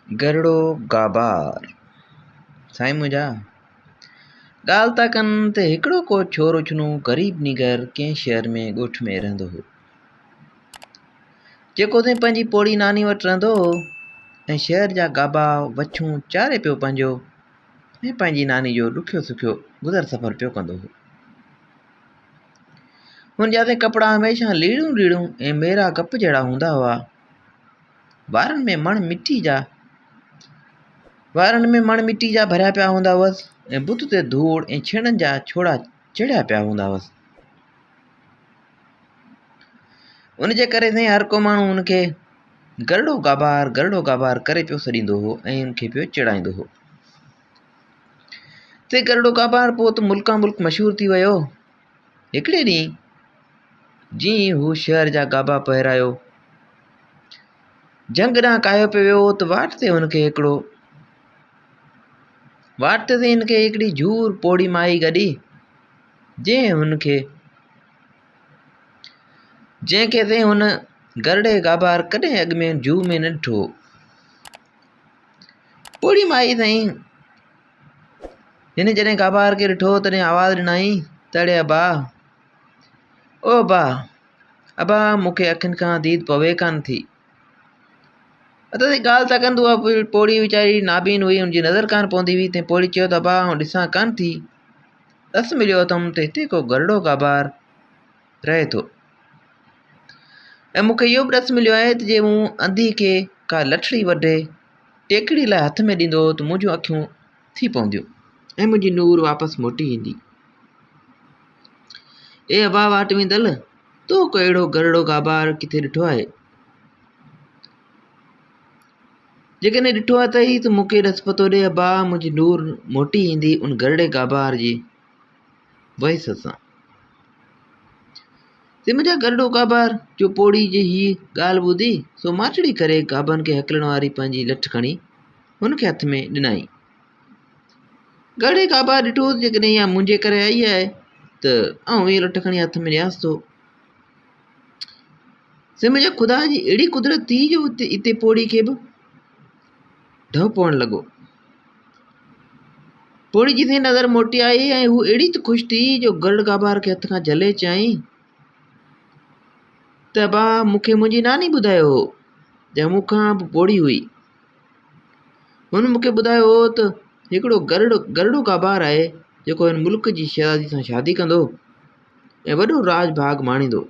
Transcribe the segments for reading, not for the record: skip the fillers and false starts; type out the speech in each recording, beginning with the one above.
गरड़ो गाबार। साईं मुंहिंजा ॻाल्हि था कनि त हिकिड़ो को छोरो छुनो ग़रीब निगर कंहिं शहर में ॻोठ में रहंदो हो, जेको त पंहिंजी पोड़ी नानी वटि रहंदो हो ऐं शहर जा गाबा वछूं चारे पियो पंहिंजो ऐं पंहिंजी नानी जो ॾुखियो सुखियो गुज़र सफ़र पियो कंदो हो। हुन जा त कपिड़ा हमेशह लीड़ूं ऐं मेरा गप जहिड़ा हूंदा हुआ। वारनि में मण मिटी जा भरिया पिया हूंदा हुअसि ऐं बुत ते धूड़ ऐं छेणनि जा छोड़ा चढ़िया पिया हूंदा हुअसि। उन जे करे साईं हर को माण्हू हुनखे गरड़ो गाबार करे पियो सॾींदो हो ऐं उनखे पियो चिड़ाईंदो हो। ते गरड़ो गाबार पोइ त मुल्का मुल्क मशहूरु थी वियो। हिकिड़े ॾींहुं जीअं हू शहर जा गाबा पहिरायो जंग ॾांहुं कायो पियो वियो त वाट ते हिनखे हिकिड़ी झूर पोड़ी माई गॾी जंहिंखे ते हुन गरड़े गाबार कॾहिं अॻु में जू में न ॾिठो। पोड़ी माई साईं हिन जॾहिं गाबार खे ॾिठो तॾहिं आवाज़ ॾिनई, तड़े अबा, ओ अबा मूंखे अखियुनि खां दीद पवे कान थी। त ॻाल्हि था कनि उहा पोड़ी वीचारी नाबीन हुई, हुनजी नज़र कान पवंदी हुई। तंहिं पोड़ी चयो त अबा ॾिसां कान थी, रस मिलियो अथमि त हिते को गरड़ो गाबार रहे थो ऐं मूंखे इहो बि रस मिलियो आहे त जे मूं अंधी खे का लठड़ी वढे टेकड़ी लाइ हथ में ॾींदो त मुंहिंजूं अखियूं थी पवंदियूं ऐं मुंहिंजी नूर वापसि मोटी ईंदी। ए अबा वाट वेंदल, तो को अहिड़ो गरड़ो गाबार किथे ॾिठो आहे? जेकॾहिं ॾिठो आहे अथई त मूंखे रस पतो ॾे अबा, मुंहिंजी नूर मोटी ईंदी उन गरड़े गाबार जी वहिस सां। ते मुंहिंजा गरड़ो गाबार जो पोड़ी जी हीअ ॻाल्हि ॿुधी सो माचड़ी करे गाबनि खे हकलण वारी पंहिंजी लठ खणी हुनखे हथ में ॾिनई। गरड़े गाबार ॾिठो जेकॾहिं इहा मुंहिंजे करे आई आहे त आउं इहा लठ खणी हथ में ॾियांसि थो। से मुंहिंजे ख़ुदा जी अहिड़ी कुदरत थी जो हिते पोड़ी खे बि ढव पवण लॻो। पोड़ी जी साईं नज़र मोटी आई ऐं हू अहिड़ी त ख़ुशि थी जो गरड़ गाबार खे हथ खां झले चयईं त अबा मूंखे मुंहिंजी नानी ॿुधायो हो जंहिं मूंखां बि पोड़ी हुई। हुन मूंखे ॿुधायो हो त हिकिड़ो गरड़ो गाबार आहे जेको हिन मुल्क जी शहज़ादी सां शादी कंदो ऐं वॾो राज भाग माणींदो।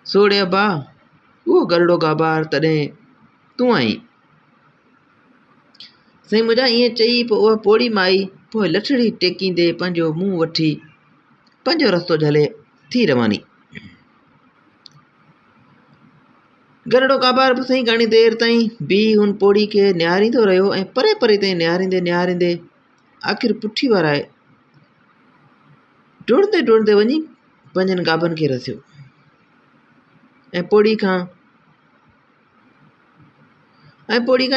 सोड़े अबा उहो गरड़ो गाबार तॾहिं तूं आई। साईं मुंहिंजा ईअं चई पोइ उहा पोड़ी माई पोइ लठड़ी टेकींदे पंहिंजो मुंहुं वठी पंहिंजो रस्तो झले थी रवानी। गरड़ो गाबार बि साईं घणी देरि ताईं बीह हुन पोड़ी खे निहारींदो रहियो ऐं परे परे ताईं निहारींदे आख़िर पुठी वाराए डुड़ंदे वञी पंहिंजनि गाबनि खे रसियो ऐं पोड़ी खां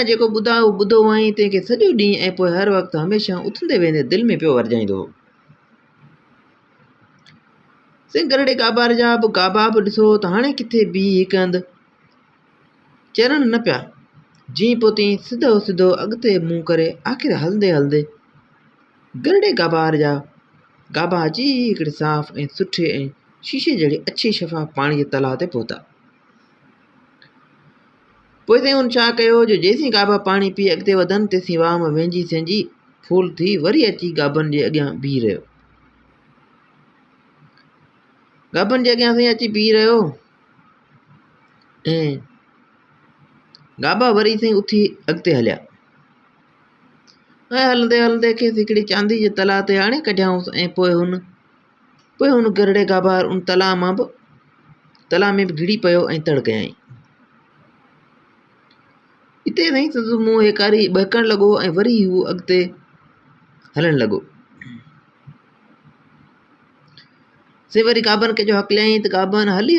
जेको ॿुधो हुअईं तंहिंखे सॼो ॾींहुं ऐं पोइ हर वक़्तु हमेशह उथंदे वेंदे दिलि में पियो वरजाईंदो हो। साईं गरड़े गाबार जा बि गाबा बि ॾिसो त हाणे किथे बीह हिकु हंधि चरण न पिया, जीअं पोइ तीअं सिधो अॻिते मुंहुं करे आख़िर हलंदे गरड़े गाबार जा गाबा अची हिकिड़े साफ़ ऐं सुठे ऐं शीशे जहिड़े अछे शफ़ाफ़ पाणी जे तलाउ ते पहुता। पोइ ताईं हुन छा कयो जो जेसीं गाबा पाणी पी अॻिते वधनि तेसीं वाह में वेंझी सेंझी फूल थी वरी अची गाबनि जे अॻियां बीह रहियो। गाबनि जे अॻियां साईं अची बीह रहियो ऐं गाबा वरी साईं उथी अॻिते हलिया ऐं हलंदे खेसि हिकिड़ी चांदी जे तलाउ ते आणे कढियाऊंसि ऐं पोइ हुन गरड़े गाबार उन तलाउ में बि घिड़ी पियो ऐं तड़ कयईं। हिते साईं संदसि मुंहुं हेकारी बहकण लॻो ऐं वरी हू अॻिते हलणु लॻो। से वरी गाबनि खे जो हकलियईं त गाबनि हली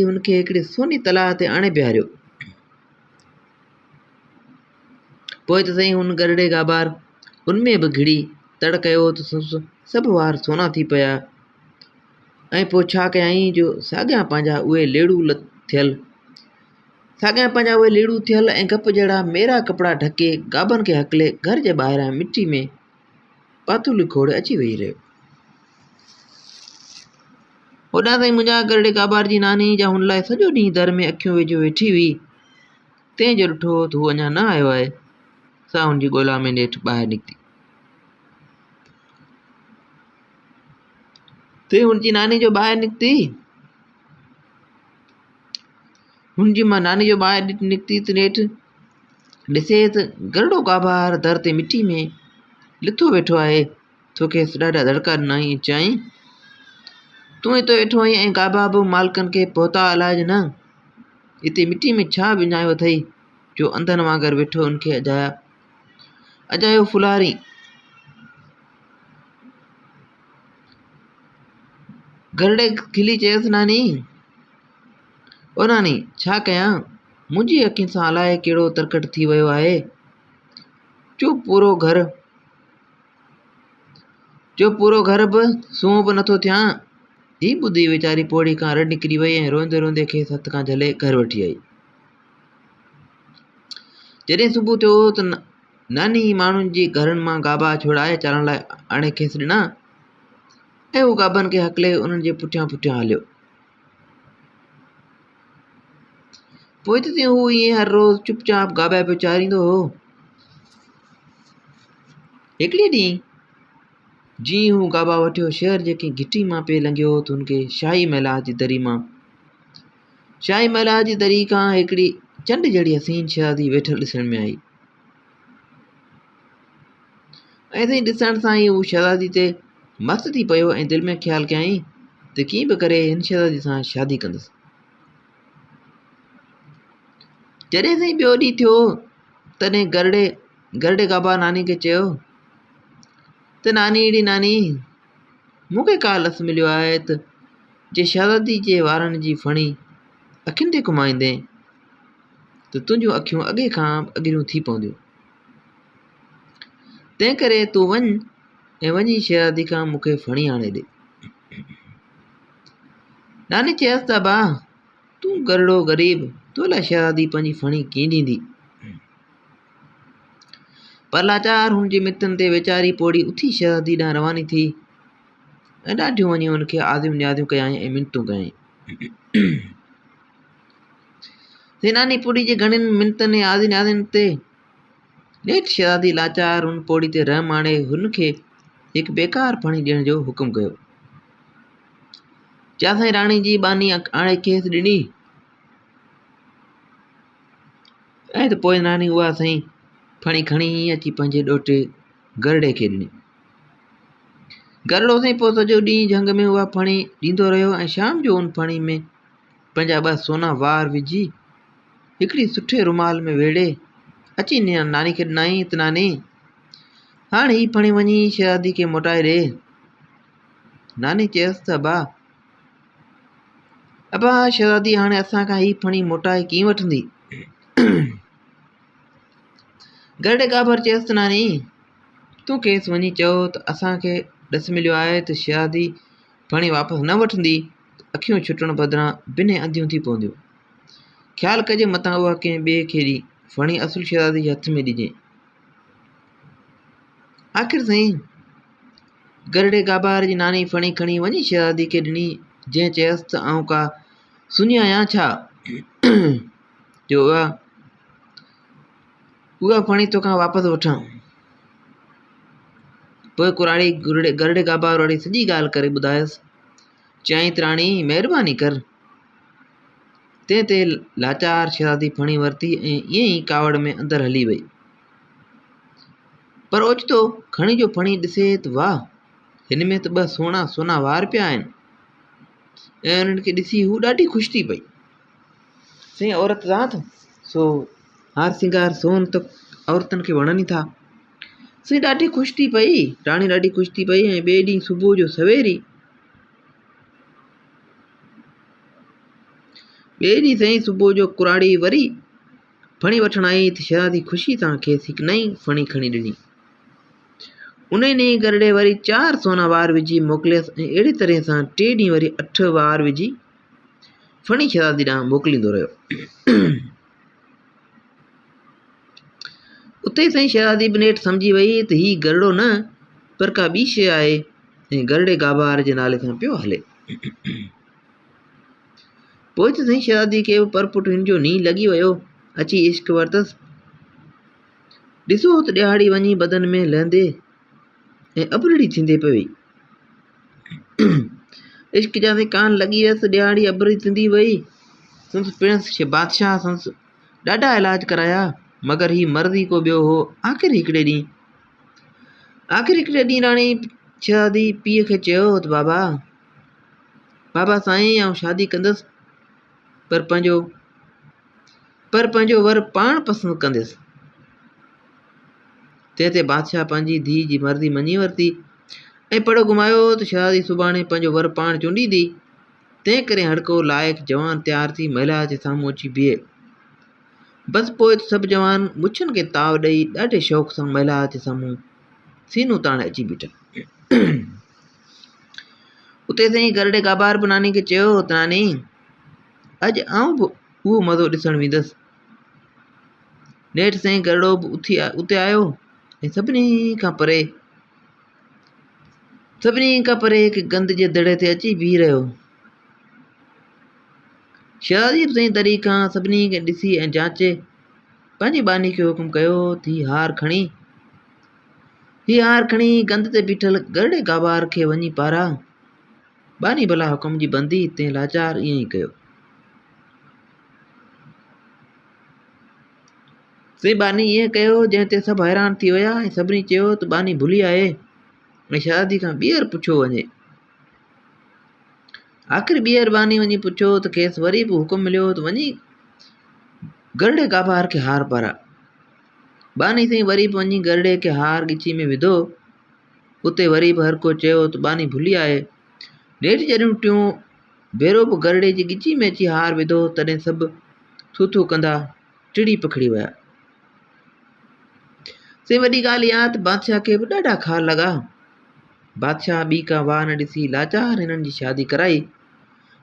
हुनखे हिकिड़े सोनी तलाउ ते आणे बीहारियो। पोइ त साईं हुन गरड़े गाबार उनमें बि घिड़ी तड़ कयो त सभु वार सोना थी पिया ऐं पोइ छा कयईं जो साॻियां पंहिंजा उहे लेड़ू थियल साॻियां पंहिंजा उहे लीड़ू थियल ऐं गप जहिड़ा मेरा कपिड़ा ढके गाबनि खे हकले घर जे ॿाहिरां मिटी में पातुली खोड़े अची वेही रहियो। होॾां ताईं मुंहिंजा गरड़े काबार जी नानी जा हुन लाइ सॼो ॾींहुं दर में अखियूं वेझो वेठी हुई। तंहिं जो ॾिठो त हू अञा न आयो आहे। सा हुनजी ॻोल्हा में नेठि ॿाहिरि निकिती। ते हुनजी नानी जो ॿाहिरि निकिती। हुनजी मां नानी जो ॿाहिरि निकिती त नेठि ॾिसे त गरड़ो काबार दर ते मिटी में लिथो वेठो आहे। तोखे ॾाढा दड़का ॾिनई ऐं चयईं, तूं हिते वेठो आहीं ऐं काबा बि मालिकनि खे पहुता इलाज न। हिते मिटी में छा विञायो अथई जो अंधनि वांगुरु वेठो उनखे अजायो फुलारी। गरड़े खिली चयसि, नानी ओ नानी छा कयां, मुंहिंजी अखियुनि सां अलाए कहिड़ो तरकट थी वियो आहे। जो पूरो घर बि सूंह बि नथो थियां। ही ॿुधी वीचारी पोड़ी खां रड़ निकिरी वई ऐं रोंदे रोंदे खेसि हथ खां झले घर वठी आई। जॾहिं सुबुह थियो त नानी माण्हुनि जी घरनि मां गाबा छुड़ाए चाढ़ण लाइ आणे खेसि ॾिना ऐं हू गाबनि खे हकले उन्हनि जे पुठियां पुठियां हलियो। पोइ त हू ईअं हर रोज़ चुपचाप गाबा पियो चाढ़ींदो हो। हिकिड़े ॾींहुं जीअं हू गाबा वठियो शहर जे कंहिं घिटी मां पे लंघियो त हुनखे शाही महिलाज जी दरी खां हिकिड़ी चंड जहिड़ी हसीन शहज़ादी वेठल ॾिसण में आई। ऐं ॾिसण सां ई हू शहज़ादी ते मस्तु थी पियो ऐं दिलि में ख़्यालु कयईं त कीअं बि करे हिन शहज़ादी सां शादी कंदुसि। जॾहिं साईं ॿियो ॾींहुं थियो तॾहिं गरड़े गाबा नानी खे चयो त नानी मूंखे का लस मिलियो आहे त जे शहज़ादी जे वारनि जी फणी अखियुनि ते घुमाईंदे त तुंहिंजूं अखियूं अॻे खां अॻिरियूं थी पवंदियूं। तंहिं करे तूं वञी शहज़ादी खां मूंखे फणी आणे ॾे। नानी चयसि त बा तूं गरड़ो ग़रीब, तो लाइ शहज़ादी पंहिंजी फणी कीअं ॾींदी। पर लाचार हुनजी मितनि ते वीचारी पोड़ी उथी शहज़ादी ॾांहुं रवानी थी ऐं ॾाढियूं वञी हुनखे आदियूं न्यादियूं कयाईं ऐं मिनतूं कयाईं। नानी पोड़ी जे घणनि मिनतनि ऐं आदियुनि न्यादियुनि ते नेठि शहज़ादी लाचार हुन पोड़ी ते रहम आणे हुनखे हिकु बेकार फणी ॾियण जो हुकुम कयो। जा साईं राणी जी बानी आणे खेसि ॾिनी ऐं त पोइ नानी उहा साईं फणी खणी अची पंहिंजे ॾोटे गरड़े खे ॾिनी। गरड़ो साईं पोइ सॼो ॾींहुं झंग में उहा फणी ॾींदो रहियो ऐं शाम जो उन फणी में पंहिंजा 2 सोना वार विझी हिकिड़ी सुठे रुमाल में वेड़े अची नानी खे ॾिनई त नानी हाणे ही फणी वञी शहज़ादी खे मोटाए ॾे। नानी चयसि त अबा शहज़ादी हाणे असांखां ही फणी मोटाए कीअं वठंदी। गरड़े काबर चयसि त नानी तूं खेसि वञी चओ त असांखे ॾस मिलियो आहे त शहज़ादी फणी वापसि न वठंदी त अखियूं छुटण बदिरां ॿिन्ही अंधियूं थी पवंदियूं। ख़्यालु कजे मतां उहा कंहिं ॿिए खे ॾी फणी असुल शहज़ादी जे हथ में ॾिजे। आख़िर साईं गरड़े काबार जी नानी फणी खणी वञी शहज़ादी खे ॾिनी। जंहिं चयसि त आऊं का सुञी आहियां छा जो उहा फणी तोखां वापसि वठां। पोइ गरड़े काबार वरी सॼी ॻाल्हि करे ॿुधायसि। चयईं त राणी महिरबानी कर। तंहिं ते लाचार शहज़ादी फणी वरिती ऐं ईअं ई कावड़ में अंदरि हली वई। पर ओचितो खणी जो फणी ॾिसे त वाह हिन में त 2 सुहिणा सोना वार पिया आहिनि ऐं उन्हनि खे ॾिसी हू ॾाढी ख़ुशि थी पई। साईं औरत ज़ात सो हार सिंगार सोन त औरतुनि खे वणनि ई था। साईं ॾाढी ख़ुशि थी पई, राणी ॾाढी ख़ुशि थी पई ऐं ॿिए ॾींहुं सुबुह जो सवेर साईं सुबुह जो कुराड़ी वरी फणी वठण आई त शहज़ादी ख़ुशी सां खेसि हिकु नई फणी खणी ॾिनी। उन ॾींहुं गरड़े वरी 4 सोना वार विझी मोकिलियसि ऐं अहिड़े तरह सां 3 ॾींहं वरी 8 वार विझी फणी शहज़ादी ॾांहुं मोकिलींदो रहियो। उते साईं शहज़ादी बि नेठि सम्झी वई त हीउ गरड़ो न पर का ॿी शइ आहे ऐं गरड़े गाबार जे नाले सां पियो हले। पोइ त साईं शहज़ादी खे बि परपुट हिन जो नींहुं लॻी वियो। अची इश्क वरितसि। ॾिसो त ॾियारी वञी बदन में लहंदे ऐं अबरड़ी थींदे पई। इश्क जा ते कान लॻी वियसि। ॾियारी अबरड़ी थींदी वई। संस पिणस बादशाह संस ॾाढा इलाज कराया मगर ही मर्ज़ी को ॿियो हो। आख़िर हिकिड़े ॾींहुं राणी शहज़ादी पीउ खे चयो त बाबा साईं आउं शादी कंदसि पर पंहिंजो वर पाण पसंदि कंदसि। तंहिं ते बादशाह पंहिंजी धीउ जी मर्ज़ी मञी वरिती ऐं पड़ो घुमायो त शहज़ादी सुभाणे पंहिंजो वर पाण चूंडींदी। तंहिं करे हड़को लाइक़ जवान तयारु थी महिला जे साम्हूं अची बीहे। बसि पोइ त सभु जवान मुछनि खे ताव ॾेई ॾाढे शौक़ सां महिला जे साम्हूं सीनू ताणे अची बीठा। उते साईं गरड़े गाबार बि नानी खे चयो त नानी अॼु आउं बि उहो मज़ो ॾिसणु वेंदसि। नेठि साईं गरड़ो बि उते आयो ऐं सभिनी खां परे हिकु गंद जे दड़े ते अची बीह रहियो। शहज़ादी बि साईं दरी खां सभिनी खे ॾिसी ऐं जांचे पंहिंजी बानी खे हुकुम कयो त हीउ हार खणी गंद ते बीठल गरड़े गाबार खे वञी पारा। बानी भला हुकुम जी बंदी तंहिं लाचार ईअं ई कयो। साईं बानी ईअं कयो जंहिं ते सभु हैरान थी विया ऐं सभिनी चयो त बानी भुली आहे ऐं शहज़ादी खां ॿीहर पुछियो वञे। आख़िर ॿीहर बानी वञी पुछियो त खेसि वरी बि हुकुम मिलियो त वञी गरड़े गाबार खे हार पारा। बानी साईं वरी बि वञी गरड़े खे हार ॻिची में विधो। उते वरी बि हर को चयो त बानी भुली आहे। नेठि जॾहिं टियों भेरो बि गरड़े जी ॻिची में अची हार विधो तॾहिं सभु थू कंदा टिड़ी पखड़ी विया। से वॾी ॻाल्हि इहा त बादशाह खे बि ॾाढा खार लॻा। बादशाह ॿी का वाह न ॾिसी लाचार हिननि जी शादी कराई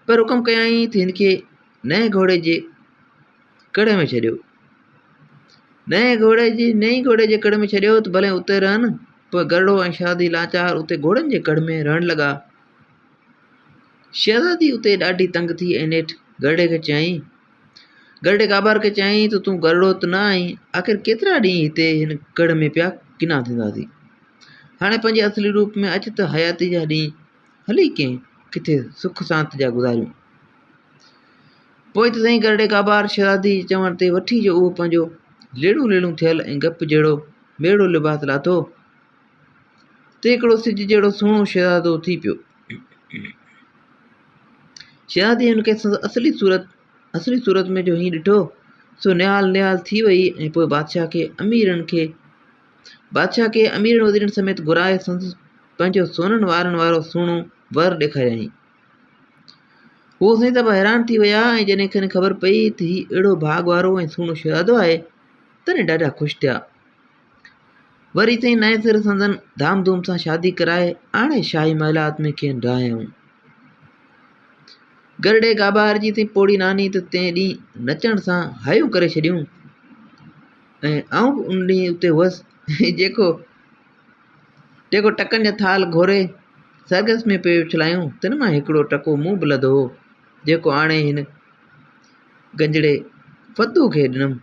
पर हुकुम कयईं त हिन खे नए घोड़े जे कड़ में छॾियो। नई घोड़े जे कड़ में छॾियो त भले उते रहनि। पोइ गरड़ो ऐं शहज़ादी लाचार उते घोड़नि जे कड़ में रहण लॻा। शहज़ादी उते ॾाढी तंग थी ऐं नेठि गरड़े गाबार खे चयईं त तूं गरड़ो त न आहीं। आख़िर केतिरा ॾींहं हिते हिन कड़ में पिया किना थींदासीं। हाणे पंहिंजे असली रूप में अच त हयाती जा ॾींहं हली कंहिं किथे सुख सांत जा गुज़ारियूं। पोइ त साईं गरड़े गाबार शहज़ादी चवण ते वठी जो उहो पंहिंजो लेड़ूं थियल ऐं गप जहिड़ो मेड़ो लिबास लाथो ते हिकिड़ो सिज जहिड़ो सुहिणो शहज़ादो थी पियो। शहज़ादी हुनखे असली सूरत में जो हीअं ॾिठो सो निहाल थी वई ऐं पोइ बादशाह खे अमीरनि वज़ीरनि समेत घुराए संदसि पंहिंजो सोननि वारनि वारो सुहिणो वर ॾेखारियईं। उहो साईं सभु हैरान थी विया ऐं जॾहिं खेनि ख़बर पई त हीउ अहिड़ो भाग वारो ऐं सुहिणो शहज़ादो आहे तॾहिं ॾाढा ख़ुशि थिया। वरी साईं नए सिर संदन धाम धूम सां शादी कराए आणे शाही महिलात में खेनि रहायऊं। गरड़े गाबार जी साईं पोड़ी नानी त तंहिं ॾींहुं नचण सां हायूं करे छॾियूं ऐं आउं बि उन ॾींहुं उते हुअसि जेको टकनि जा थाल घोरे सरगस में पियो उछलायूं। तिन मां हिकिड़ो टको मूं बि लधो हो जेको हाणे हिन गंजड़े फद्दू खे ॾिनमि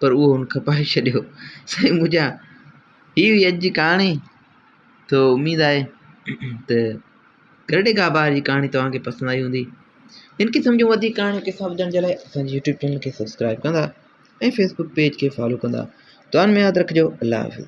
पर उहो हुन खपाए छॾियो। साईं मुंहिंजा हीअ हुई अॼु जी कहाणी। तो उमेदु आहे त गरड़े गाबार जी कहाणी तव्हांखे पसंदि आई हूंदी। इनकी सम्झो वधीक कहाणी के साथ ॿुधण जे लाइ असांजे यूट्यूब चैनल खे सब्सक्राइब कंदा ऐं फेसबुक पेज खे फॉलो कंदा। तव्हां में यादि रखिजो। अल्लाह हाफ़िज़।